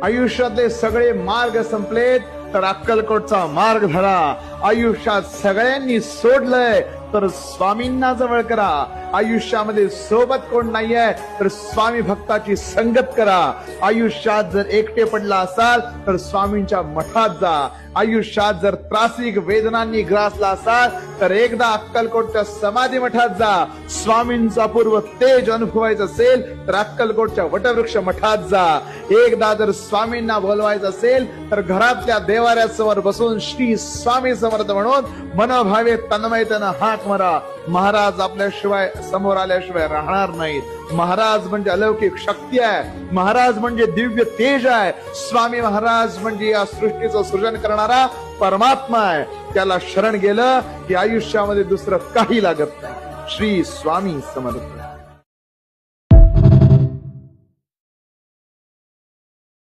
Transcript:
आयुष्यातले सगळे मार्ग संपलेत तर अक्कलकोटचा मार्ग धरा. आयुष्यात सगळ्यांनी सोडलंय तर स्वामींना जवळ करा. आयुष्यामध्ये सोबत कोण नाहीये तर स्वामी भक्ताची संगत करा. आयुष्यात जर एकटे पडला असाल तर स्वामींच्या मठात जा. आयुष्यात जर त्रासिक वेदनांनी ग्रासला असाल तर एकदा अक्कलकोटच्या समाधी मठात जा. स्वामींचा पूर्व तेज अनुभवायचं असेल तर अक्कलकोटच्या वटवृक्ष मठात जा. एकदा जर स्वामींना बोलवायचं असेल तर घरातल्या देवाऱ्यासमोर बसून श्री स्वामी समर्थ म्हणून मनोभावे तन्मयतेनं हाक मारा. महाराज आपल्याशिवाय समोर आल्याशिवाय राहणार नाहीत. महाराज म्हणजे अलौकिक शक्ती आहे. महाराज म्हणजे दिव्य तेज आहे. स्वामी महाराज म्हणजे या सृष्टीचं सृजन करणारा परमात्मा आहे. त्याला शरण गेलं की आयुष्यामध्ये दुसरं काही लागत नाही. श्री स्वामी समर्थ.